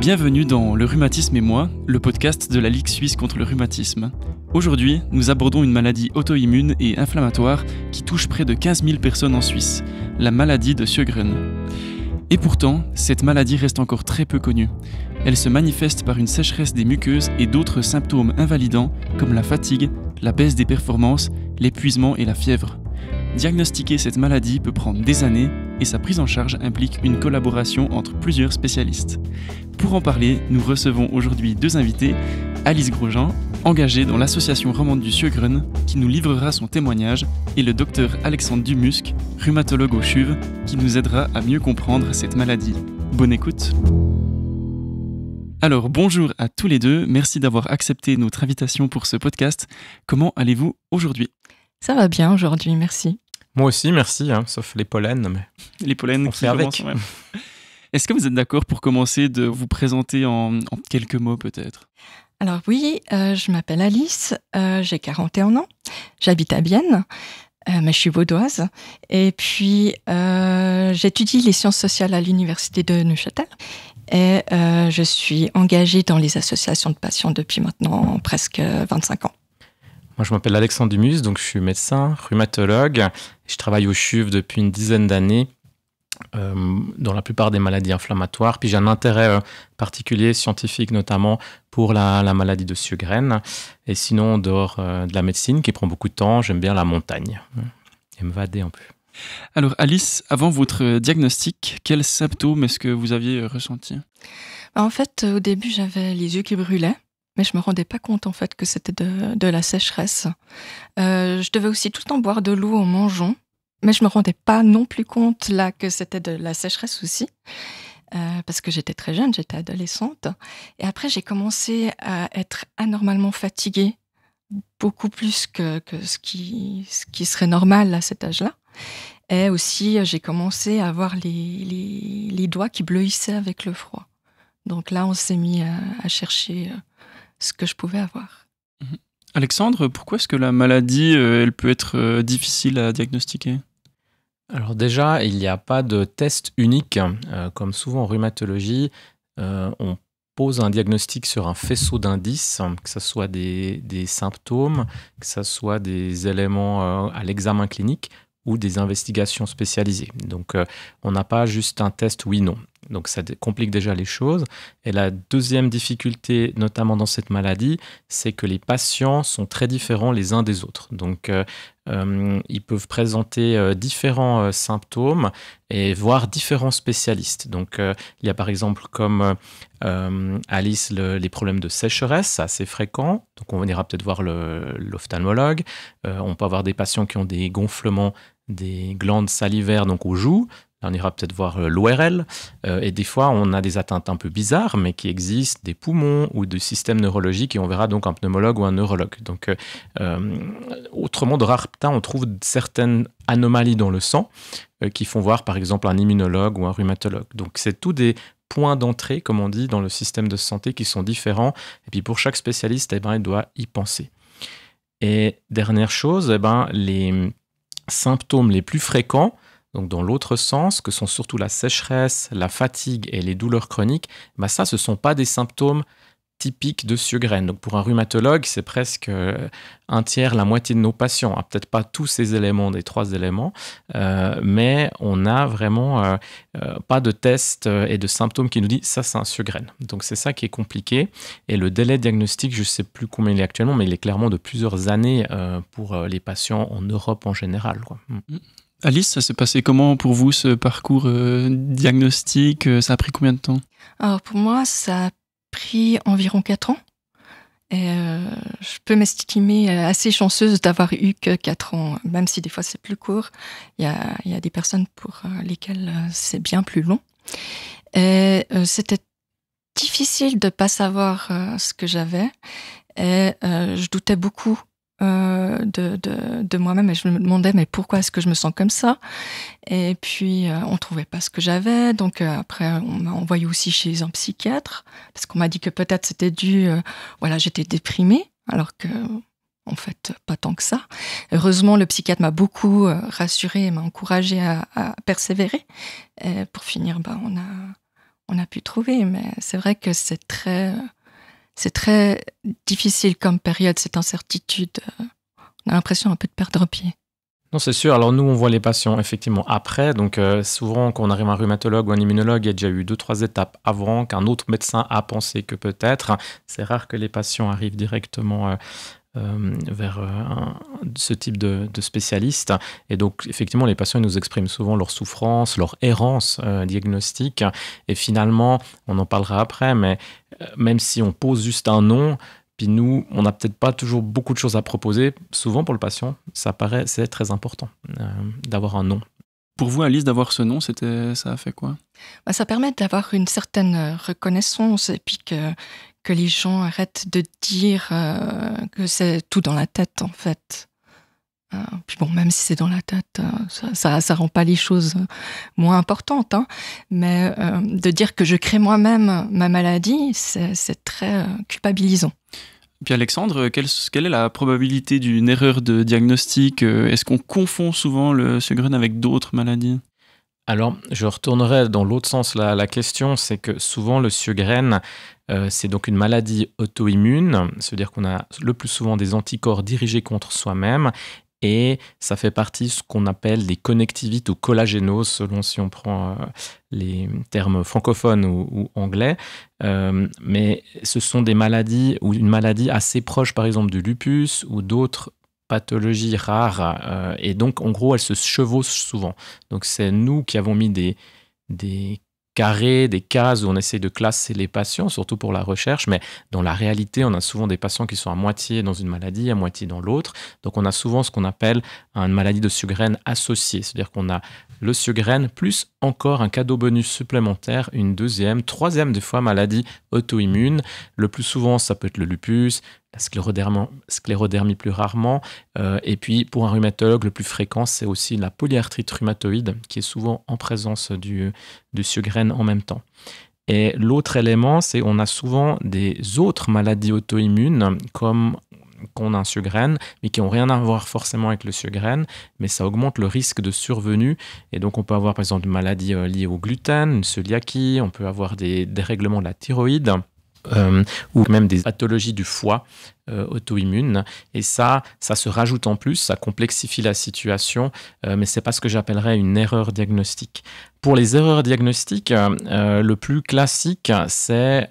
Bienvenue dans Le rhumatisme et moi, le podcast de la Ligue suisse contre le rhumatisme. Aujourd'hui, nous abordons une maladie auto-immune et inflammatoire qui touche près de 15 000 personnes en Suisse, la maladie de Sjögren. Et pourtant, cette maladie reste encore très peu connue. Elle se manifeste par une sécheresse des muqueuses et d'autres symptômes invalidants comme la fatigue, la baisse des performances, l'épuisement et la fièvre. Diagnostiquer cette maladie peut prendre des années et sa prise en charge implique une collaboration entre plusieurs spécialistes. Pour en parler, nous recevons aujourd'hui deux invités, Alice Grosjean, engagée dans l'association romande du Sjögren, qui nous livrera son témoignage, et le docteur Alexandre Dumusc, rhumatologue au CHUV, qui nous aidera à mieux comprendre cette maladie. Bonne écoute. Alors bonjour à tous les deux, merci d'avoir accepté notre invitation pour ce podcast. Comment allez-vous aujourd'hui ? Ça va bien aujourd'hui, merci. Moi aussi, merci, sauf les pollens. Mais les pollens on qui fait avec. Ouais. Est-ce que vous êtes d'accord pour commencer de vous présenter en quelques mots peut-être ? Alors oui, je m'appelle Alice, j'ai 41 ans, j'habite à Bienne, mais je suis vaudoise. Et puis, j'étudie les sciences sociales à l'université de Neuchâtel. Et je suis engagée dans les associations de patients depuis maintenant presque 25 ans. Moi, je m'appelle Alexandre Dumusc, donc je suis médecin, rhumatologue. Je travaille au CHUV depuis une dizaine d'années dans la plupart des maladies inflammatoires. Puis j'ai un intérêt particulier, scientifique notamment, pour la maladie de Sjögren. Et sinon, en dehors de la médecine, qui prend beaucoup de temps, j'aime bien la montagne et me vader un peu. Alors Alice, avant votre diagnostic, quels symptômes est-ce que vous aviez ressentis ? En fait, au début, j'avais les yeux qui brûlaient. Mais je me rendais pas compte en fait que c'était de la sécheresse. Je devais aussi tout le temps boire de l'eau en mangeant, mais je me rendais pas non plus compte là que c'était de la sécheresse aussi, parce que j'étais très jeune, j'étais adolescente. Et après j'ai commencé à être anormalement fatiguée, beaucoup plus que ce qui serait normal à cet âge-là. Et aussi j'ai commencé à avoir les doigts qui bleuissaient avec le froid. Donc là on s'est mis à chercher ce que je pouvais avoir. Alexandre, pourquoi est-ce que la maladie, elle peut être difficile à diagnostiquer ? Alors déjà, il n'y a pas de test unique. Comme souvent en rhumatologie, on pose un diagnostic sur un faisceau d'indices, que ce soit des symptômes, que ce soit des éléments à l'examen clinique ou des investigations spécialisées. Donc, on n'a pas juste un test oui-non. Donc, ça complique déjà les choses. Et la deuxième difficulté, notamment dans cette maladie, c'est que les patients sont très différents les uns des autres. Donc, ils peuvent présenter différents symptômes et voir différents spécialistes. Donc, il y a par exemple comme Alice les problèmes de sécheresse, c'est assez fréquent. Donc, on ira peut-être voir l'ophtalmologue. On peut avoir des patients qui ont des gonflements des glandes salivaires, donc aux joues. Là, on ira peut-être voir l'ORL. Et des fois, on a des atteintes un peu bizarres, mais qui existent, des poumons ou du système neurologique, et on verra donc un pneumologue ou un neurologue. Donc, autrement, de rares temps, on trouve certaines anomalies dans le sang qui font voir, par exemple, un immunologue ou un rhumatologue. Donc, c'est tous des points d'entrée, comme on dit, dans le système de santé qui sont différents. Et puis, pour chaque spécialiste, il doit y penser. Et dernière chose, les symptômes les plus fréquents, donc dans l'autre sens, que sont surtout la sécheresse, la fatigue et les douleurs chroniques, ça, ce ne sont pas des symptômes typiques de Sjögren. Donc pour un rhumatologue, c'est presque un tiers, la moitié de nos patients. Peut-être pas tous ces éléments, des trois éléments, mais on n'a vraiment pas de tests et de symptômes qui nous disent ça, c'est un Sjögren. Donc c'est ça qui est compliqué. Et le délai diagnostique, je ne sais plus combien il est actuellement, mais il est clairement de plusieurs années pour les patients en Europe en général, quoi. Alice, ça s'est passé comment pour vous ce parcours diagnostic ? Ça a pris combien de temps ? Alors pour moi, ça a pris environ 4 ans. Et je peux m'estimer assez chanceuse d'avoir eu que 4 ans, même si des fois c'est plus court. Il y a des personnes pour lesquelles c'est bien plus long. Et c'était difficile de ne pas savoir ce que j'avais. Et je doutais beaucoup de moi-même, et je me demandais mais pourquoi est-ce que je me sens comme ça, et puis on trouvait pas ce que j'avais, donc après on m'a envoyé aussi chez un psychiatre parce qu'on m'a dit que peut-être c'était dû j'étais déprimée, alors que en fait pas tant que ça. Heureusement le psychiatre m'a beaucoup rassurée et m'a encouragée à persévérer, et pour finir on a pu trouver, mais c'est vrai que c'est très difficile comme période, cette incertitude. On a l'impression un peu de perdre pied. Non, c'est sûr. Alors nous, on voit les patients effectivement après. Donc souvent, quand on arrive à un rhumatologue ou un immunologue, il y a déjà eu 2-3 étapes avant qu'un autre médecin a pensé que peut-être. C'est rare que les patients arrivent directement vers ce type de spécialiste. Et donc, effectivement, les patients ils nous expriment souvent leur souffrance, leur errance diagnostique. Et finalement, on en parlera après, mais même si on pose juste un nom, puis nous, on n'a peut-être pas toujours beaucoup de choses à proposer. Souvent, pour le patient, c'est très important d'avoir un nom. Pour vous, Alice, d'avoir ce nom, ça a fait quoi ? Ça permet d'avoir une certaine reconnaissance et puis que les gens arrêtent de dire que c'est tout dans la tête, en fait. Puis bon, même si c'est dans la tête, ça rend pas les choses moins importantes, hein. Mais de dire que je crée moi-même ma maladie, c'est très culpabilisant. Puis Alexandre, quelle est la probabilité d'une erreur de diagnostic ? Est-ce qu'on confond souvent le Sjögren avec d'autres maladies ? Alors, je retournerai dans l'autre sens. La question, c'est que souvent le Sjögren, c'est donc une maladie auto-immune. Ça veut dire qu'on a le plus souvent des anticorps dirigés contre soi-même. Et ça fait partie de ce qu'on appelle des connectivites ou collagénoses, selon si on prend les termes francophones ou anglais. Mais ce sont des maladies ou une maladie assez proche, par exemple, du lupus ou d'autres pathologies rares. Et donc, en gros, elles se chevauchent souvent. Donc, c'est nous qui avons mis des carrés, des cases où on essaie de classer les patients, surtout pour la recherche, mais dans la réalité, on a souvent des patients qui sont à moitié dans une maladie, à moitié dans l'autre. Donc, on a souvent ce qu'on appelle une maladie de Sjögren associée, c'est-à-dire qu'on a le Sjögren plus encore un cadeau bonus supplémentaire, une deuxième, troisième des fois maladie auto-immune. Le plus souvent, ça peut être le lupus, la sclérodermie plus rarement. Et puis, pour un rhumatologue, le plus fréquent, c'est aussi la polyarthrite rhumatoïde, qui est souvent en présence du Sjögren en même temps. Et l'autre élément, c'est qu'on a souvent des autres maladies auto-immunes, comme qu'on a un Sjögren, mais qui n'ont rien à voir forcément avec le Sjögren, mais ça augmente le risque de survenue. Et donc, on peut avoir, par exemple, une maladie liée au gluten, une cœliakie, on peut avoir des dérèglements de la thyroïde, ou même des pathologies du foie auto-immunes. Et ça se rajoute en plus, ça complexifie la situation, mais c'est pas ce que j'appellerais une erreur diagnostique. Pour les erreurs diagnostiques, le plus classique, c'est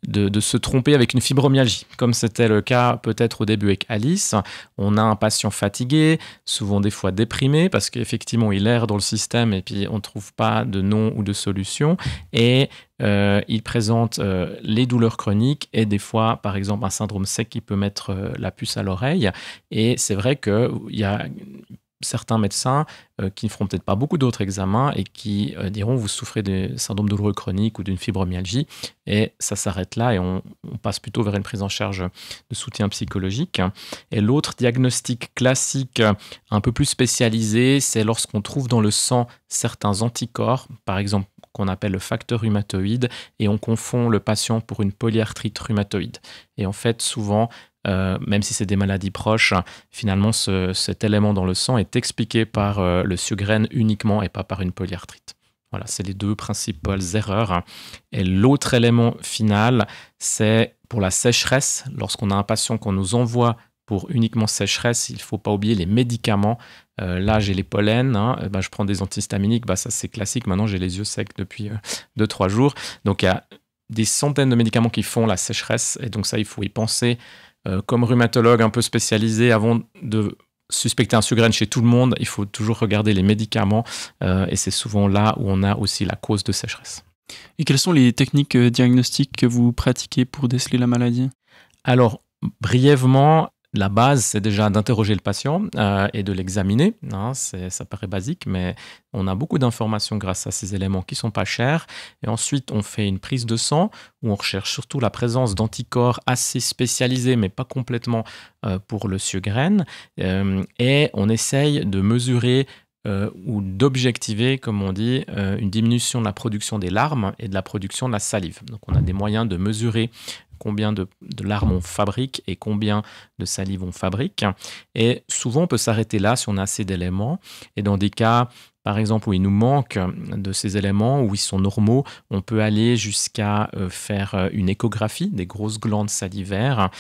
de se tromper avec une fibromyalgie, comme c'était le cas peut-être au début avec Alice. On a un patient fatigué, souvent des fois déprimé, parce qu'effectivement il erre dans le système et puis on ne trouve pas de nom ou de solution, et il présente les douleurs chroniques et des fois, par exemple, un syndrome sec qui peut mettre la puce à l'oreille. Et c'est vrai qu'il y a certains médecins qui ne feront peut-être pas beaucoup d'autres examens et qui diront vous souffrez de syndrome douloureux chronique ou d'une fibromyalgie, et ça s'arrête là et on passe plutôt vers une prise en charge de soutien psychologique. Et l'autre diagnostic classique un peu plus spécialisé, c'est lorsqu'on trouve dans le sang certains anticorps, par exemple qu'on appelle le facteur rhumatoïde, et on confond le patient pour une polyarthrite rhumatoïde. Et en fait, souvent, même si c'est des maladies proches, finalement, cet élément dans le sang est expliqué par le Sjögren uniquement et pas par une polyarthrite. Voilà, c'est les deux principales erreurs. Et l'autre élément final, c'est pour la sécheresse. Lorsqu'on a un patient qu'on nous envoie pour uniquement sécheresse, il ne faut pas oublier les médicaments. Là, j'ai les pollens, je prends des antihistaminiques, ça c'est classique. Maintenant, j'ai les yeux secs depuis 2-3 jours. Donc, il y a des centaines de médicaments qui font la sécheresse. Et donc ça, il faut y penser. Comme rhumatologue un peu spécialisé, avant de suspecter un Sjögren chez tout le monde, il faut toujours regarder les médicaments. Et c'est souvent là où on a aussi la cause de sécheresse. Et quelles sont les techniques diagnostiques que vous pratiquez pour déceler la maladie ? Alors, brièvement, la base, c'est déjà d'interroger le patient et de l'examiner. Ça paraît basique, mais on a beaucoup d'informations grâce à ces éléments qui ne sont pas chers. Et ensuite, on fait une prise de sang où on recherche surtout la présence d'anticorps assez spécialisés, mais pas complètement pour le Sjögren. Et on essaye de mesurer ou d'objectiver, comme on dit, une diminution de la production des larmes et de la production de la salive. Donc, on a des moyens de mesurer combien de larmes on fabrique et combien de salive on fabrique. Et souvent, on peut s'arrêter là si on a assez d'éléments. Et dans des cas par exemple, où il nous manque de ces éléments, où ils sont normaux, on peut aller jusqu'à faire une échographie des grosses glandes salivaires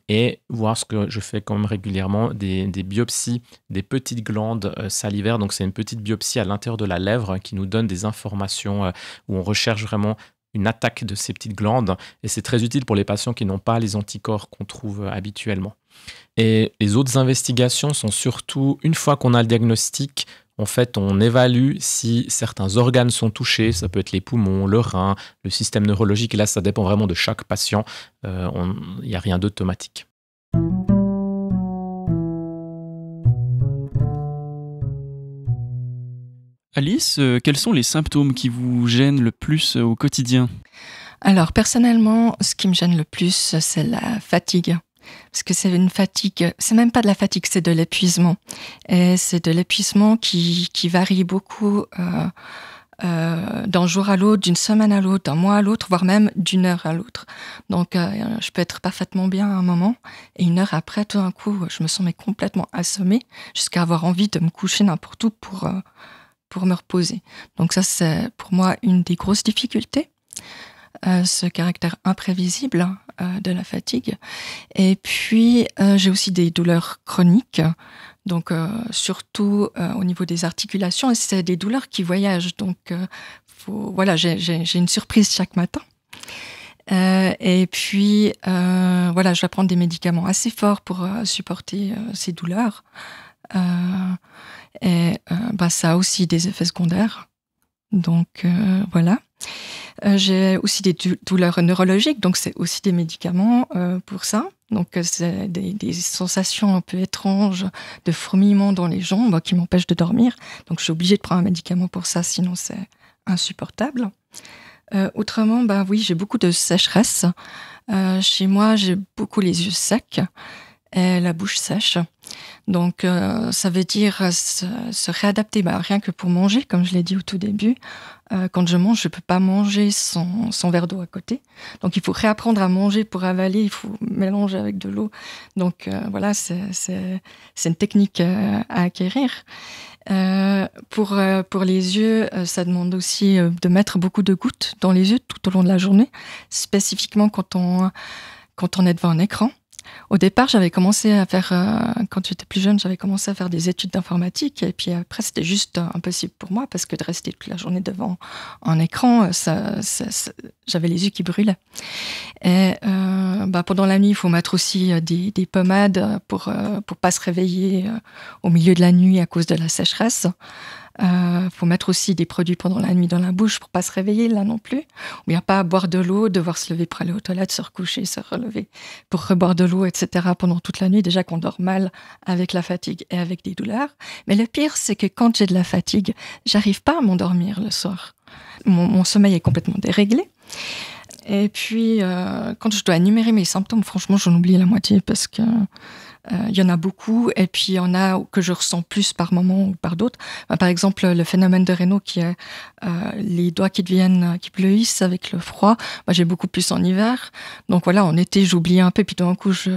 et voir ce que je fais quand même régulièrement, des biopsies des petites glandes salivaires. Donc, c'est une petite biopsie à l'intérieur de la lèvre qui nous donne des informations où on recherche vraiment une attaque de ces petites glandes. Et c'est très utile pour les patients qui n'ont pas les anticorps qu'on trouve habituellement. Et les autres investigations sont surtout, une fois qu'on a le diagnostic, en fait, on évalue si certains organes sont touchés. Ça peut être les poumons, le rein, le système neurologique. Et là, ça dépend vraiment de chaque patient. Il n'y a rien d'automatique. Alice, quels sont les symptômes qui vous gênent le plus au quotidien ? Alors, personnellement, ce qui me gêne le plus, c'est la fatigue. Parce que c'est une fatigue, c'est même pas de la fatigue, c'est de l'épuisement. Et c'est de l'épuisement qui varie beaucoup d'un jour à l'autre, d'une semaine à l'autre, d'un mois à l'autre, voire même d'une heure à l'autre. Donc, je peux être parfaitement bien à un moment, et une heure après, tout d'un coup, je me sens complètement assommée, jusqu'à avoir envie de me coucher n'importe où pour me reposer. Donc ça, c'est pour moi une des grosses difficultés. Ce caractère imprévisible de la fatigue. Et puis, j'ai aussi des douleurs chroniques, donc surtout au niveau des articulations, et c'est des douleurs qui voyagent. Donc, j'ai une surprise chaque matin. Et puis, je vais prendre des médicaments assez forts pour supporter ces douleurs. Ça a aussi des effets secondaires. Donc, voilà. J'ai aussi des douleurs neurologiques, donc c'est aussi des médicaments pour ça. Donc c'est des sensations un peu étranges de fourmillement dans les jambes qui m'empêchent de dormir. Donc je suis obligée de prendre un médicament pour ça, sinon c'est insupportable. Autrement, oui, j'ai beaucoup de sécheresse. Chez moi, j'ai beaucoup les yeux secs et la bouche sèche. Donc, ça veut dire se réadapter, rien que pour manger, comme je l'ai dit au tout début. Quand je mange, je ne peux pas manger sans verre d'eau à côté. Donc, il faut réapprendre à manger pour avaler, il faut mélanger avec de l'eau. Donc, c'est une technique à acquérir. Pour les yeux, ça demande aussi de mettre beaucoup de gouttes dans les yeux tout au long de la journée, spécifiquement quand on est devant un écran. Au départ, j'avais commencé à faire, quand j'étais plus jeune, j'avais commencé à faire des études d'informatique, et puis après, c'était juste impossible pour moi, parce que de rester toute la journée devant un écran, j'avais les yeux qui brûlaient. Et pendant la nuit, il faut mettre aussi des pommades pour pas se réveiller au milieu de la nuit à cause de la sécheresse. Faut mettre aussi des produits pendant la nuit dans la bouche pour pas se réveiller là non plus, ou bien pas boire de l'eau, devoir se lever pour aller aux toilettes, se recoucher, se relever pour reboire de l'eau, etc. pendant toute la nuit, déjà qu'on dort mal avec la fatigue et avec des douleurs. Mais le pire, c'est que quand j'ai de la fatigue, j'arrive pas à m'endormir le soir. Mon sommeil est complètement déréglé. Et puis, quand je dois énumérer mes symptômes, franchement, j'en oublie la moitié, parce que il y en a beaucoup, et puis il y en a que je ressens plus par moment ou par d'autres. Par exemple, le phénomène de Raynaud, qui est les doigts qui bleuissent avec le froid. Moi, j'ai beaucoup plus en hiver. Donc voilà, en été, j'oublie un peu, puis tout d'un coup, je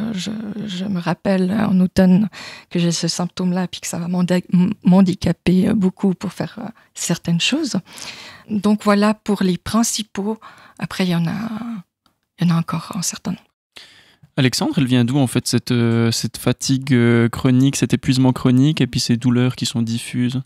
me rappelle en automne que j'ai ce symptôme-là, puis que ça va m'handicaper beaucoup pour faire certaines choses. Donc voilà pour les principaux. Après, il y en a encore un certain nombre. Alexandre, elle vient d'où en fait cette fatigue chronique, cet épuisement chronique, et puis ces douleurs qui sont diffuses ?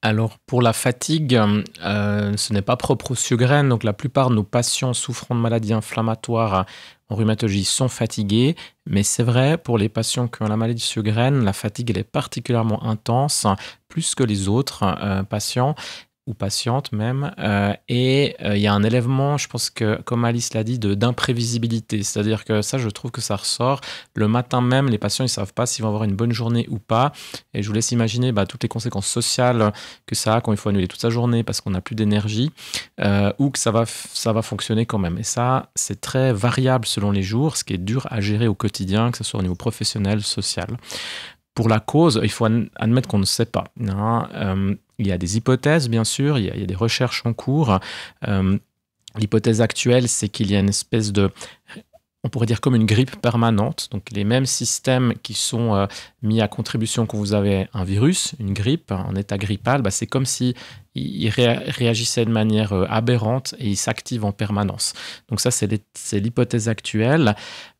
Alors pour la fatigue, ce n'est pas propre aux Sjögren. Donc la plupart de nos patients souffrant de maladies inflammatoires en rhumatologie sont fatigués. Mais c'est vrai, pour les patients qui ont la maladie de Sjögren, la fatigue elle est particulièrement intense, plus que les autres patients, ou patiente même, et il y a un élément, je pense que, comme Alice l'a dit, d'imprévisibilité. C'est-à-dire que ça, je trouve que ça ressort. Le matin même, les patients, ils ne savent pas s'ils vont avoir une bonne journée ou pas. Et je vous laisse imaginer toutes les conséquences sociales que ça a quand il faut annuler toute sa journée parce qu'on n'a plus d'énergie, ou que ça va fonctionner quand même. Et ça, c'est très variable selon les jours, ce qui est dur à gérer au quotidien, que ce soit au niveau professionnel, social. Pour la cause, il faut admettre qu'on ne sait pas. Il y a des hypothèses, bien sûr, il y a des recherches en cours. L'hypothèse actuelle, c'est qu'il y a une espèce de on pourrait dire comme une grippe permanente. Donc les mêmes systèmes qui sont mis à contribution quand vous avez un virus, une grippe, en état grippal, c'est comme si il réagissait de manière aberrante et il s'active en permanence. Donc ça, c'est l'hypothèse actuelle.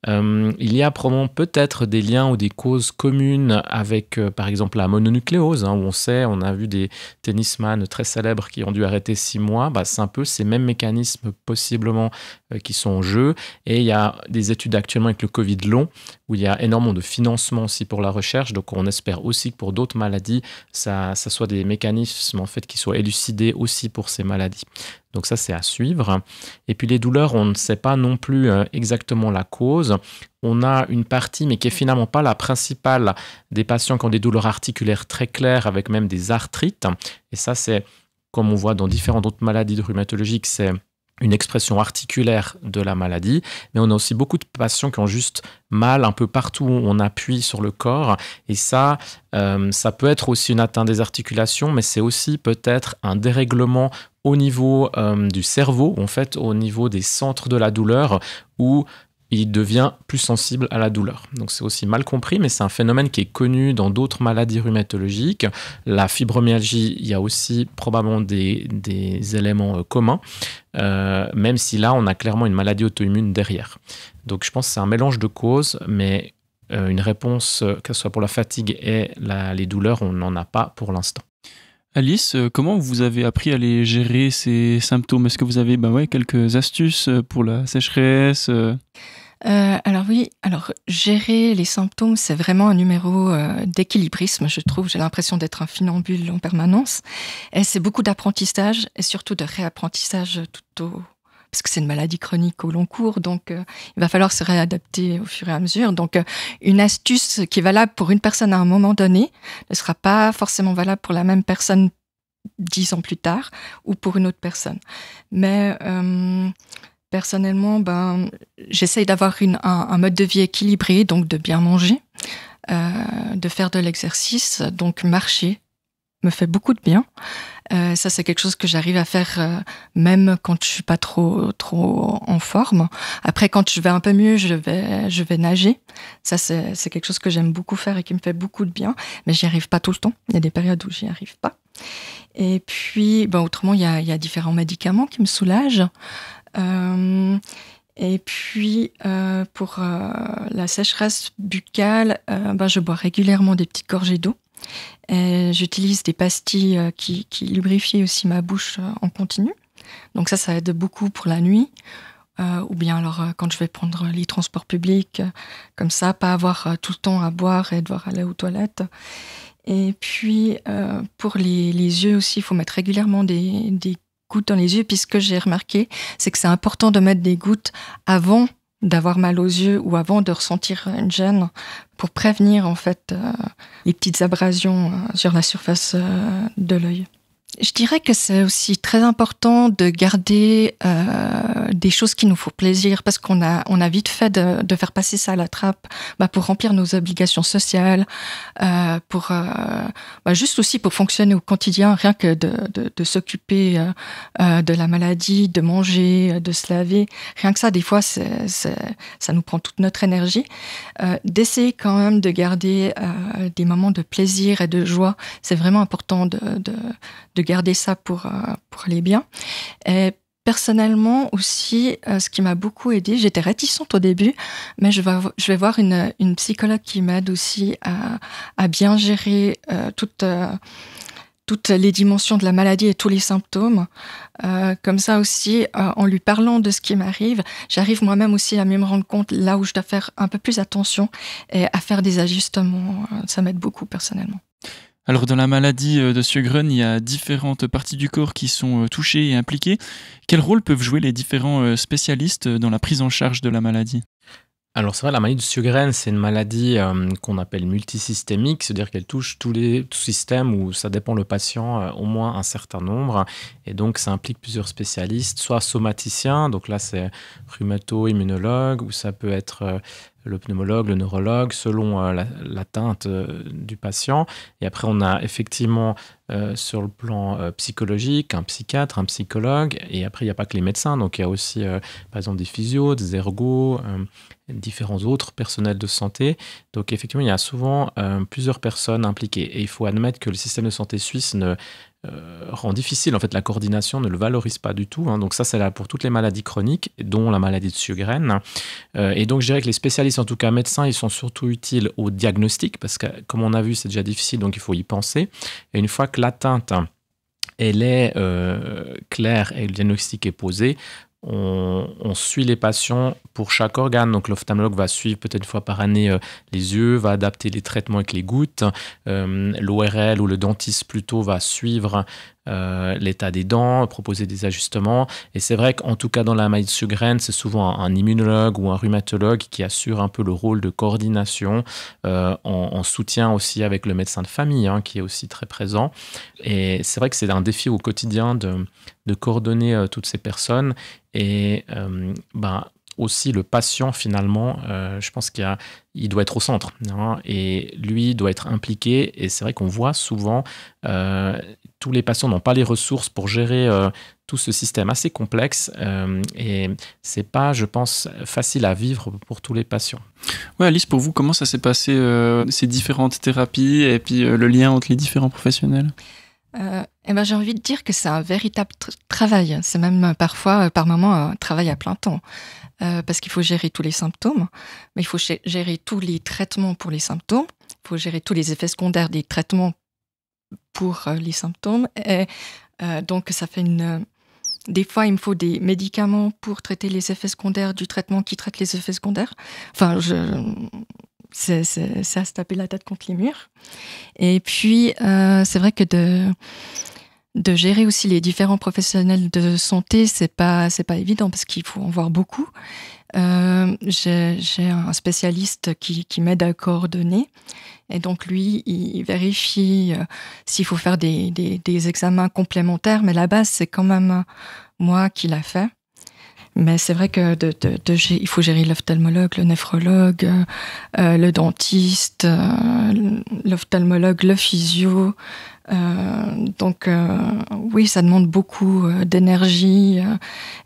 Il y a probablement peut-être des liens ou des causes communes avec, par exemple, la mononucléose, où on a vu des tennisman très célèbres qui ont dû arrêter 6 mois. C'est un peu ces mêmes mécanismes possiblement qui sont en jeu. Et il y a des études actuellement avec le Covid long, où il y a énormément de financement aussi pour la recherche. Donc on espère aussi que pour d'autres maladies, ça soit des mécanismes en fait qui soient élucidés aussi pour ces maladies. Donc ça, c'est à suivre. Et puis les douleurs, on ne sait pas non plus exactement la cause. On a une partie, mais qui est finalement pas la principale, des patients qui ont des douleurs articulaires très claires, avec même des arthrites. Et ça, c'est, comme on voit dans différentes autres maladies rhumatologiques, c'est une expression articulaire de la maladie, mais on a aussi beaucoup de patients qui ont juste mal un peu partout où on appuie sur le corps, et ça peut être aussi une atteinte des articulations, mais c'est aussi peut-être un dérèglement au niveau du cerveau, en fait au niveau des centres de la douleur, où il devient plus sensible à la douleur. Donc c'est aussi mal compris, mais c'est un phénomène qui est connu dans d'autres maladies rhumatologiques. La fibromyalgie, il y a aussi probablement des éléments communs, même si là, on a clairement une maladie auto-immune derrière. Donc je pense que c'est un mélange de causes, mais une réponse, que ce soit pour la fatigue et les douleurs, on n'en a pas pour l'instant. Alice, comment vous avez appris à les gérer, ces symptômes? Est-ce que vous avez quelques astuces pour la sécheresse? Alors gérer les symptômes, c'est vraiment un numéro d'équilibrisme, je trouve. J'ai l'impression d'être un funambule en permanence. Et c'est beaucoup d'apprentissage et surtout de réapprentissage parce que c'est une maladie chronique au long cours, donc il va falloir se réadapter au fur et à mesure. Donc une astuce qui est valable pour une personne à un moment donné ne sera pas forcément valable pour la même personne 10 ans plus tard ou pour une autre personne. Mais personnellement, j'essaye d'avoir un mode de vie équilibré, donc de bien manger, de faire de l'exercice, donc marcher me fait beaucoup de bien. Ça, c'est quelque chose que j'arrive à faire même quand je suis pas trop en forme. Après, quand je vais un peu mieux, je vais nager. Ça, c'est quelque chose que j'aime beaucoup faire et qui me fait beaucoup de bien, mais j'y arrive pas tout le temps. Il y a des périodes où j'y arrive pas. Et puis, autrement, il y a différents médicaments qui me soulagent. Et puis, pour la sécheresse buccale, je bois régulièrement des petites gorgées d'eau. Et j'utilise des pastilles qui lubrifient aussi ma bouche en continu. Donc ça aide beaucoup pour la nuit. Ou bien alors quand je vais prendre les transports publics, comme ça, pas avoir tout le temps à boire et devoir aller aux toilettes. Et puis, pour les yeux aussi, il faut mettre régulièrement des gouttes dans les yeux. Puis ce que j'ai remarqué, c'est que c'est important de mettre des gouttes avant d'avoir mal aux yeux ou avant de ressentir une gêne pour prévenir en fait les petites abrasions sur la surface de l'œil. Je dirais que c'est aussi très important de garder des choses qui nous font plaisir, parce qu'on a vite fait de faire passer ça à la trappe pour remplir nos obligations sociales, pour juste aussi pour fonctionner au quotidien, rien que de s'occuper de la maladie, de manger, de se laver. Rien que ça, des fois, ça nous prend toute notre énergie. D'essayer quand même de garder des moments de plaisir et de joie, c'est vraiment important de garder ça pour aller bien. Et personnellement aussi, ce qui m'a beaucoup aidée, j'étais réticente au début, mais je vais voir une psychologue qui m'aide aussi à bien gérer toutes les dimensions de la maladie et tous les symptômes. Comme ça aussi, en lui parlant de ce qui m'arrive, j'arrive moi-même aussi à mieux me rendre compte là où je dois faire un peu plus attention et à faire des ajustements. Ça m'aide beaucoup personnellement. Alors dans la maladie de Sjögren, il y a différentes parties du corps qui sont touchées et impliquées. Quel rôle peuvent jouer les différents spécialistes dans la prise en charge de la maladie ? Alors c'est vrai, la maladie de Sjögren, c'est une maladie qu'on appelle multisystémique, c'est-à-dire qu'elle touche tout système où ça dépend le patient, au moins un certain nombre. Et donc ça implique plusieurs spécialistes, soit somaticiens, donc là c'est rhumato-immunologue, ou ça peut être le pneumologue, le neurologue, selon l'atteinte du patient. Et après, on a effectivement sur le plan psychologique un psychiatre, un psychologue. Et après, il n'y a pas que les médecins. Donc, il y a aussi, par exemple, des physios, des ergos, différents autres personnels de santé. Donc, effectivement, il y a souvent plusieurs personnes impliquées. Et il faut admettre que le système de santé suisse rend difficile, en fait, la coordination, ne le valorise pas du tout. Donc ça, c'est là pour toutes les maladies chroniques, dont la maladie de Sjögren. Et donc, je dirais que les spécialistes, en tout cas médecins, ils sont surtout utiles au diagnostic, parce que, comme on a vu, c'est déjà difficile, donc il faut y penser. Et une fois que l'atteinte, elle est claire et le diagnostic est posé, on suit les patients pour chaque organe. Donc l'ophtalmologue va suivre peut-être une fois par année les yeux, va adapter les traitements avec les gouttes. L'ORL ou le dentiste plutôt va suivre l'état des dents, proposer des ajustements. Et c'est vrai qu'en tout cas dans la maladie de Sjögren, c'est souvent un immunologue ou un rhumatologue qui assure un peu le rôle de coordination, en soutien aussi avec le médecin de famille, qui est aussi très présent. Et c'est vrai que c'est un défi au quotidien de coordonner toutes ces personnes. Et aussi le patient, finalement, je pense il doit être au centre, et lui doit être impliqué. Et c'est vrai qu'on voit souvent tous les patients n'ont pas les ressources pour gérer tout ce système assez complexe, et c'est pas, je pense, facile à vivre pour tous les patients. Ouais, Alice, pour vous, comment ça s'est passé, ces différentes thérapies et puis le lien entre les différents professionnels? J'ai envie de dire que c'est un véritable travail. C'est même parfois, par moments, un travail à plein temps. Parce qu'il faut gérer tous les symptômes, mais il faut gérer tous les traitements pour les symptômes, il faut gérer tous les effets secondaires des traitements pour les symptômes. Et donc, ça fait des fois, il me faut des médicaments pour traiter les effets secondaires du traitement qui traite les effets secondaires. Enfin, c'est à se taper la tête contre les murs. Et puis, c'est vrai que de gérer aussi les différents professionnels de santé, c'est pas évident parce qu'il faut en voir beaucoup. J'ai un spécialiste qui m'aide à coordonner, et donc lui, il vérifie s'il faut faire des examens complémentaires, mais la base, c'est quand même moi qui l'a fait. Mais c'est vrai que il faut gérer l'ophtalmologue, le néphrologue, le dentiste, l'ophtalmologue, le physio. Donc oui, ça demande beaucoup d'énergie,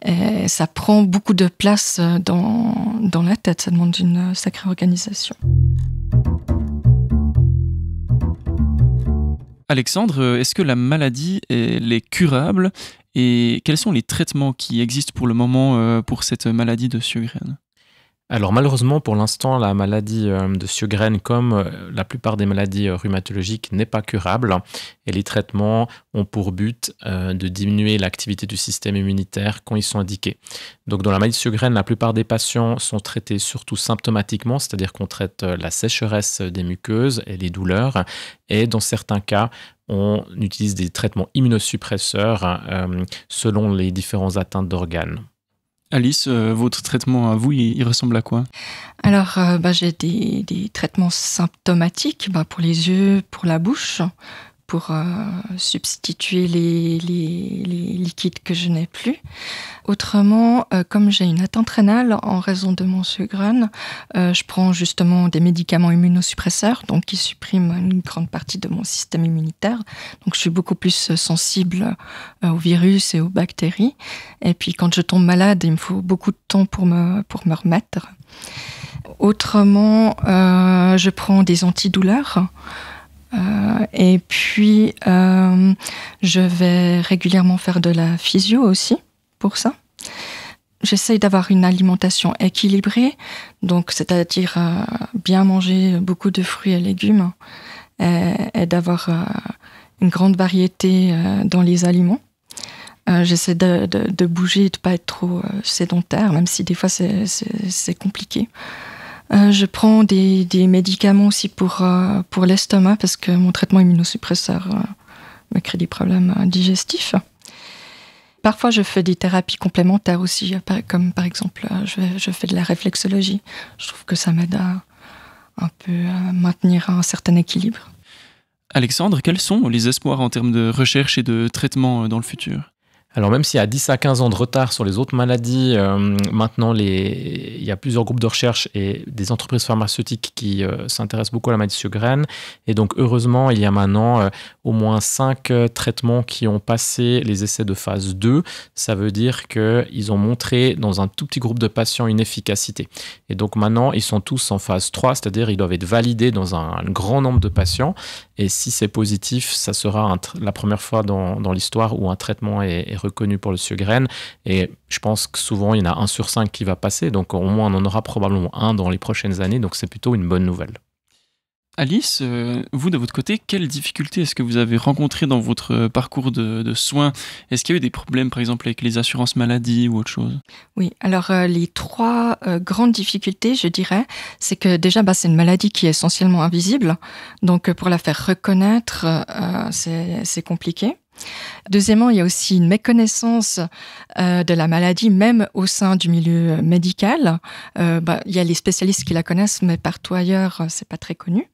et ça prend beaucoup de place dans la tête. Ça demande une sacrée organisation. Alexandre, est-ce que la maladie est curable et quels sont les traitements qui existent pour le moment pour cette maladie de Sjögren? Alors malheureusement, pour l'instant, la maladie de Sjögren, comme la plupart des maladies rhumatologiques, n'est pas curable. Et les traitements ont pour but de diminuer l'activité du système immunitaire quand ils sont indiqués. Donc dans la maladie de Sjögren, la plupart des patients sont traités surtout symptomatiquement, c'est-à-dire qu'on traite la sécheresse des muqueuses et les douleurs. Et dans certains cas, on utilise des traitements immunosuppresseurs selon les différentes atteintes d'organes. Alice, votre traitement à vous, il ressemble à quoi? Alors, j'ai des traitements symptomatiques pour les yeux, pour la bouche, pour substituer les liquides que je n'ai plus. Autrement, comme j'ai une atteinte rénale en raison de mon Sjögren, je prends justement des médicaments immunosuppresseurs, donc qui suppriment une grande partie de mon système immunitaire. Donc je suis beaucoup plus sensible aux virus et aux bactéries. Et puis quand je tombe malade, il me faut beaucoup de temps pour me remettre. Autrement, je prends des antidouleurs. Et puis, je vais régulièrement faire de la physio aussi pour ça. J'essaye d'avoir une alimentation équilibrée, donc c'est-à-dire bien manger beaucoup de fruits et légumes et d'avoir une grande variété dans les aliments. J'essaie de bouger et de ne pas être trop sédentaire, même si des fois c'est compliqué. Je prends des médicaments aussi pour l'estomac parce que mon traitement immunosuppresseur me crée des problèmes digestifs. Parfois, je fais des thérapies complémentaires aussi, comme par exemple, je fais de la réflexologie. Je trouve que ça m'aide à un peu maintenir un certain équilibre. Alexandre, quels sont les espoirs en termes de recherche et de traitement dans le futur ? Alors même s'il y a 10 à 15 ans de retard sur les autres maladies, maintenant il y a plusieurs groupes de recherche et des entreprises pharmaceutiques qui s'intéressent beaucoup à la maladie de Sjögren. Et donc heureusement, il y a maintenant au moins 5 traitements qui ont passé les essais de phase 2. Ça veut dire qu'ils ont montré dans un tout petit groupe de patients une efficacité. Et donc maintenant, ils sont tous en phase 3, c'est-à-dire ils doivent être validés dans un grand nombre de patients. Et si c'est positif, ça sera la première fois dans l'histoire où un traitement est reconnu pour le Sjögren. Et je pense que souvent, il y en a 1 sur 5 qui va passer. Donc au moins, on en aura probablement un dans les prochaines années. Donc c'est plutôt une bonne nouvelle. Alice, vous de votre côté, quelles difficultés est-ce que vous avez rencontrées dans votre parcours de soins? Est-ce qu'il y a eu des problèmes, par exemple, avec les assurances maladie ou autre chose? Oui, alors les 3 grandes difficultés, je dirais, c'est que déjà, c'est une maladie qui est essentiellement invisible. Donc pour la faire reconnaître, c'est compliqué. Deuxièmement, il y a aussi une méconnaissance de la maladie, même au sein du milieu médical. Il y a les spécialistes qui la connaissent, mais partout ailleurs, c'est pas très connu.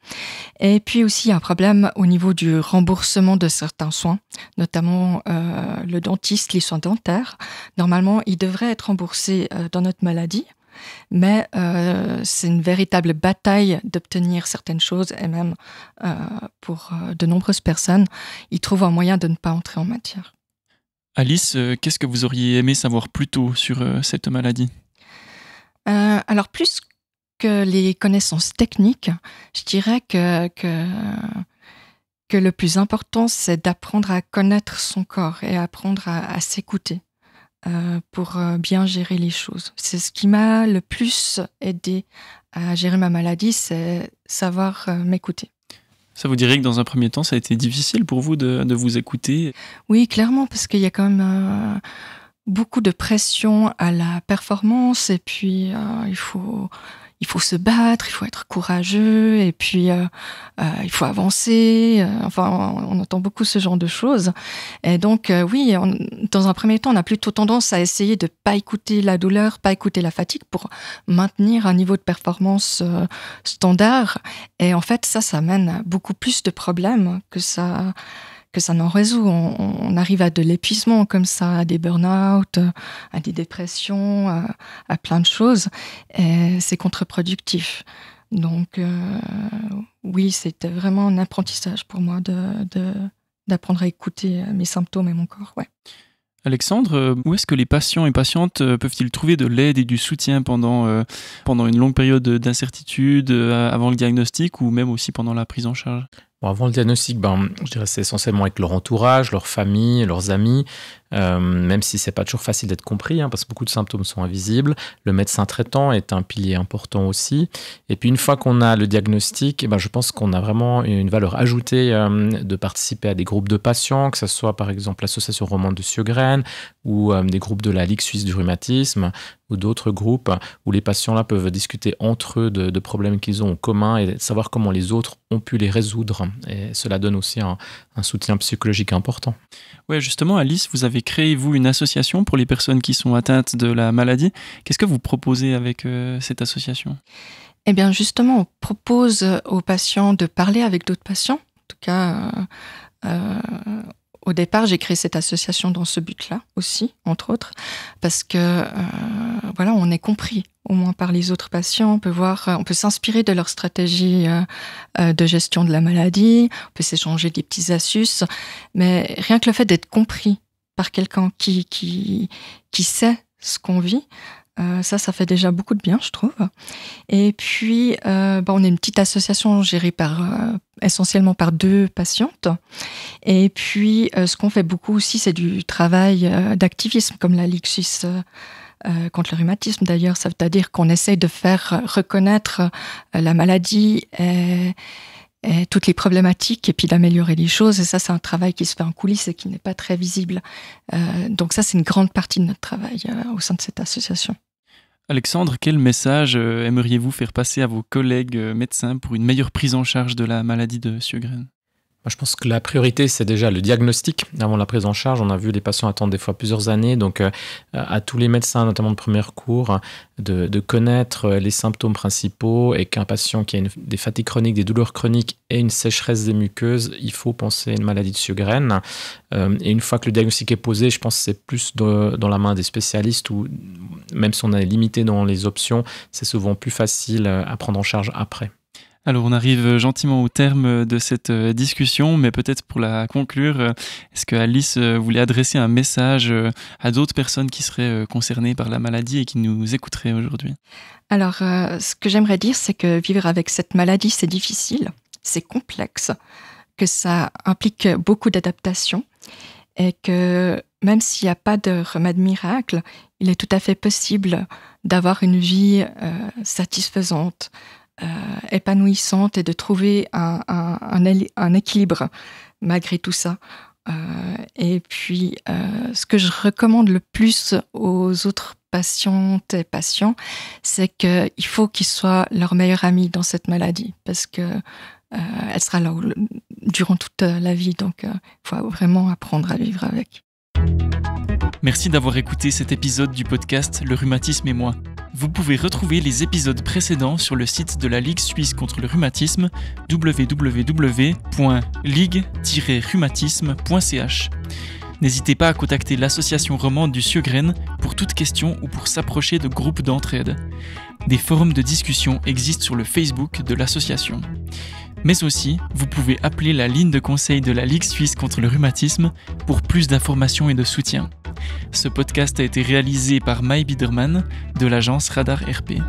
Et puis aussi, il y a un problème au niveau du remboursement de certains soins, notamment le dentiste, les soins dentaires. Normalement, ils devraient être remboursés dans notre maladie. Mais c'est une véritable bataille d'obtenir certaines choses et même pour de nombreuses personnes, ils trouvent un moyen de ne pas entrer en matière. Alice, qu'est-ce que vous auriez aimé savoir plus tôt sur cette maladie? Alors plus que les connaissances techniques, je dirais que le plus important, c'est d'apprendre à connaître son corps et apprendre à s'écouter. Pour bien gérer les choses. C'est ce qui m'a le plus aidé à gérer ma maladie, c'est savoir m'écouter. Ça vous dirait que dans un premier temps, ça a été difficile pour vous de vous écouter? Oui, clairement, parce qu'il y a quand même beaucoup de pression à la performance et puis il faut se battre, il faut être courageux et puis il faut avancer. On entend beaucoup ce genre de choses. Et donc, oui, dans un premier temps, on a plutôt tendance à essayer de pas écouter la douleur, pas écouter la fatigue pour maintenir un niveau de performance standard. Et en fait, ça mène à beaucoup plus de problèmes que ça n'en résout. On arrive à de l'épuisement comme ça, à des burn-out, à des dépressions, à plein de choses. Et c'est contre-productif. Donc, oui, c'était vraiment un apprentissage pour moi d'apprendre à écouter mes symptômes et mon corps. Ouais. Alexandre, où est-ce que les patients et patientes peuvent-ils trouver de l'aide et du soutien pendant une longue période d'incertitude, avant le diagnostic ou même aussi pendant la prise en charge? Bon, avant le diagnostic, je dirais que c'est essentiellement avec leur entourage, leur famille, leurs amis, même si c'est pas toujours facile d'être compris, parce que beaucoup de symptômes sont invisibles. Le médecin traitant est un pilier important aussi. Et puis une fois qu'on a le diagnostic, je pense qu'on a vraiment une valeur ajoutée de participer à des groupes de patients, que ce soit par exemple l'association romande de Sjögren ou des groupes de la Ligue suisse du rhumatisme ou d'autres groupes où les patients là peuvent discuter entre eux de problèmes qu'ils ont en commun et savoir comment les autres ont pu les résoudre. Et cela donne aussi un soutien psychologique important. Ouais, justement, Alice, vous avez créé, vous, une association pour les personnes qui sont atteintes de la maladie. Qu'est-ce que vous proposez avec cette association? Eh bien, justement, on propose aux patients de parler avec d'autres patients. En tout cas, au départ, j'ai créé cette association dans ce but-là aussi, entre autres, parce que on est compris au moins par les autres patients. On peut s'inspirer de leur stratégie de gestion de la maladie, on peut s'échanger des petites astuces, mais rien que le fait d'être compris par quelqu'un qui sait ce qu'on vit, ça fait déjà beaucoup de bien, je trouve. Et puis, on est une petite association gérée essentiellement par 2 patientes. Et puis, ce qu'on fait beaucoup aussi, c'est du travail d'activisme, comme la Ligue suisse contre le rhumatisme. D'ailleurs, ça veut dire qu'on essaye de faire reconnaître la maladie et toutes les problématiques et puis d'améliorer les choses. Et ça, c'est un travail qui se fait en coulisses et qui n'est pas très visible. Donc ça, c'est une grande partie de notre travail au sein de cette association. Alexandre, quel message aimeriez-vous faire passer à vos collègues médecins pour une meilleure prise en charge de la maladie de Sjögren? Je pense que la priorité, c'est déjà le diagnostic avant la prise en charge. On a vu les patients attendre des fois plusieurs années. Donc, à tous les médecins, notamment de premier recours, de connaître les symptômes principaux et qu'un patient qui a des fatigues chroniques, des douleurs chroniques et une sécheresse des muqueuses, il faut penser à une maladie de Sjögren. Et une fois que le diagnostic est posé, je pense que c'est plus dans la main des spécialistes ou même si on est limité dans les options, c'est souvent plus facile à prendre en charge après. Alors on arrive gentiment au terme de cette discussion, mais peut-être pour la conclure, est-ce que Alice voulait adresser un message à d'autres personnes qui seraient concernées par la maladie et qui nous écouteraient aujourd'hui ? Alors, ce que j'aimerais dire, c'est que vivre avec cette maladie, c'est difficile, c'est complexe, que ça implique beaucoup d'adaptation et que même s'il n'y a pas de remède miracle, il est tout à fait possible d'avoir une vie satisfaisante, épanouissante et de trouver un équilibre malgré tout ça. Et puis, ce que je recommande le plus aux autres patientes et patients, c'est qu'il faut qu'ils soient leur meilleur ami dans cette maladie parce que elle sera là durant toute la vie. Donc, il faut vraiment apprendre à vivre avec. Merci d'avoir écouté cet épisode du podcast Le Rhumatisme et moi. Vous pouvez retrouver les épisodes précédents sur le site de la Ligue suisse contre le rhumatisme, www.ligue-rhumatisme.ch. N'hésitez pas à contacter l'association romande du Sjögren pour toute question ou pour s'approcher de groupes d'entraide. Des forums de discussion existent sur le Facebook de l'association. Mais aussi, vous pouvez appeler la ligne de conseil de la Ligue suisse contre le rhumatisme pour plus d'informations et de soutien. Ce podcast a été réalisé par Mai Biedermann de l'agence Radar RP.